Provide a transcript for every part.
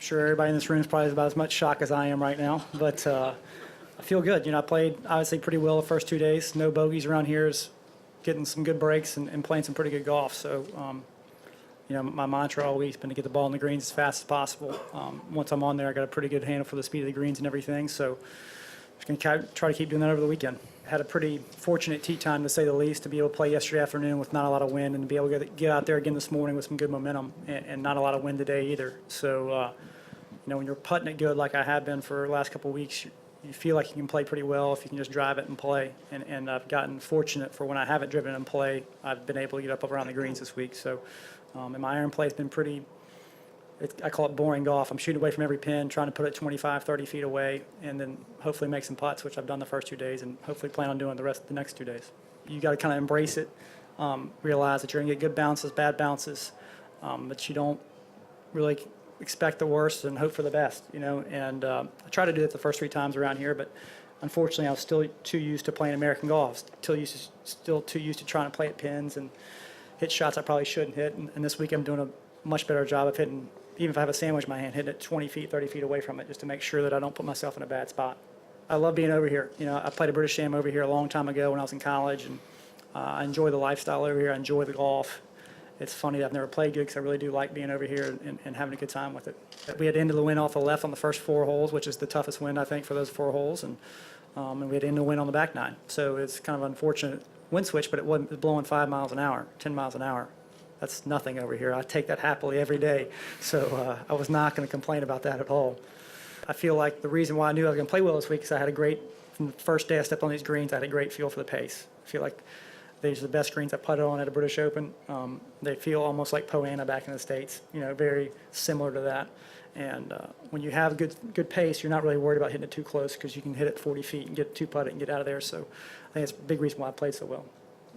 I'm sure everybody in this room is probably about as much shock as I am right now, but I feel good. I played, I would say, pretty well the first 2 days. No bogeys around here, is getting some good breaks and playing some pretty good golf. So, my mantra all week's been to get the ball in the greens as fast as possible. Once I'm on there, I got a pretty good handle for the speed of the greens and everything. So, just going to try to keep doing that over the weekend. Had a pretty fortunate tee time, to say the least, to be able to play yesterday afternoon with not a lot of wind, and to be able to get out there again this morning with some good momentum, and not a lot of wind today either. So, when you're putting it good like I have been for the last couple of weeks, you feel like you can play pretty well if you can just drive it and play. And I've gotten fortunate for when I haven't driven and play, I've been able to get up around the greens this week. So, and my iron play has been pretty, I call it boring golf. I'm shooting away from every pin, trying to put it 25, 30 feet away, and then hopefully make some putts, which I've done the first 2 days, and hopefully plan on doing the rest of the next 2 days. You got to kind of embrace it, realize that you're going to get good bounces, bad bounces, but you don't really expect the worst and hope for the best, and I try to do it the first 3 times around here, but unfortunately I was still too used to playing American golf, still too used to trying to play at pins and hit shots I probably shouldn't hit, and this week I'm doing a much better job of hitting, even if I have a sandwich in my hand, hitting it 20 feet, 30 feet away from it, just to make sure that I don't put myself in a bad spot. I love being over here. I played a British Am over here a long time ago when I was in college, and I enjoy the lifestyle over here. I enjoy the golf. It's funny that I've never played good, because I really do like being over here and having a good time with it. We had into the wind off the left on the first 4 holes, which is the toughest wind, I think, for those 4 holes, and we had into the wind on the back 9. So it's kind of unfortunate wind switch, but it was blowing 5 miles an hour, 10 miles an hour. That's nothing over here. I take that happily every day. So I was not going to complain about that at all. I feel like the reason why I knew I was going to play well this week is I had from the first day I stepped on these greens, I had a great feel for the pace. I feel like these are the best greens I putted on at a British Open. They feel almost like Poana back in the States, very similar to that. And when you have good pace, you're not really worried about hitting it too close, because you can hit it 40 feet and get 2-putt it and get out of there. So I think it's a big reason why I played so well.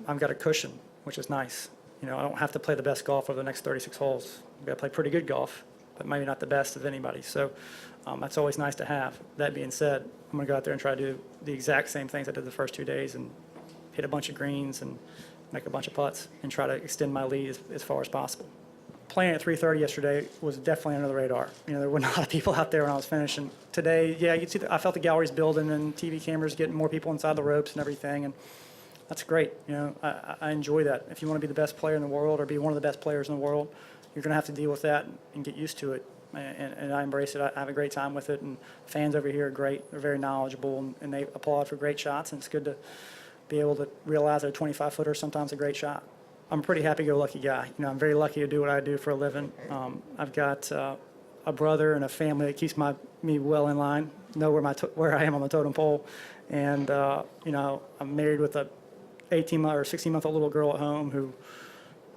I've got a cushion, which is nice. I don't have to play the best golf over the next 36 holes. I've got to play pretty good golf, but maybe not the best of anybody. So that's always nice to have. That being said, I'm going to go out there and try to do the exact same things I did the first 2 days, and hit a bunch of greens and make a bunch of putts and try to extend my lead as far as possible. Playing at 3:30 yesterday was definitely under the radar. There were not a lot of people out there when I was finishing. Today, yeah, you see, I felt the galleries building and TV cameras getting more people inside the ropes and everything, and that's great. I enjoy that. If you want to be the best player in the world, or be one of the best players in the world, you're going to have to deal with that and get used to it. And I embrace it. I have a great time with it, and fans over here are great. They're very knowledgeable, and they applaud for great shots, and it's good to be able to realize that a 25-footer is sometimes a great shot. I'm a pretty happy-go-lucky guy. I'm very lucky to do what I do for a living. I've got a brother and a family that keeps me well in line, know where I am on the totem pole, and I'm married with a 18-month or 16-month-old little girl at home who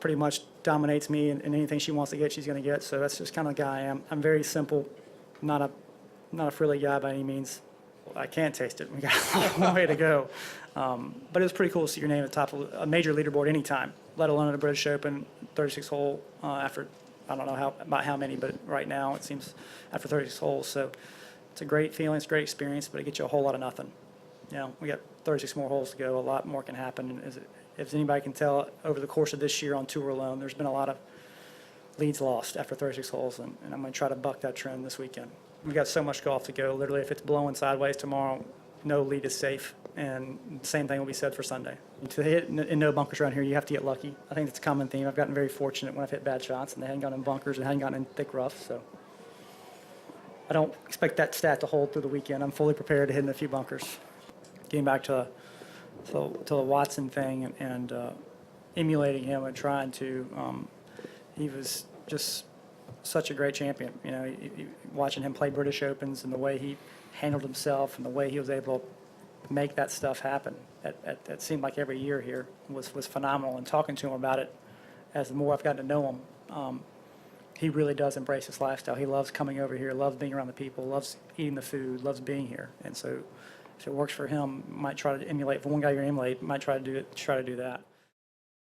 pretty much dominates me, and anything she wants to get, she's going to get. So that's just kind of the guy I am. I'm very simple, not a frilly guy by any means. I can't taste it. We got a long way to go. But it was pretty cool to see your name at the top of a major leaderboard anytime, let alone at a British Open 36 hole after, I don't know about how many, but right now it seems after 36 holes. So it's a great feeling, it's a great experience, but it gets you a whole lot of nothing. We got 36 more holes to go. A lot more can happen. If anybody can tell, over the course of this year on tour alone, there's been a lot of leads lost after 36 holes, and I'm going to try to buck that trend this weekend. We've got so much golf to go. Literally, if it's blowing sideways tomorrow, no lead is safe, and the same thing will be said for Sunday. To hit in no bunkers around here, you have to get lucky. I think it's a common theme. I've gotten very fortunate when I've hit bad shots, and they hadn't gotten in bunkers and hadn't gotten in thick rough, so I don't expect that stat to hold through the weekend. I'm fully prepared to hit in a few bunkers. Getting back to the Watson thing and emulating him and trying to, he was just such a great champion. Watching him play British Opens and the way he handled himself and the way he was able to make that stuff happen, it seemed like every year here was phenomenal. And talking to him about it, as the more I've gotten to know him, he really does embrace his lifestyle. He loves coming over here, loves being around the people, loves eating the food, loves being here. And so if it works for him, might try to emulate. If one guy you're emulate, might try to do that.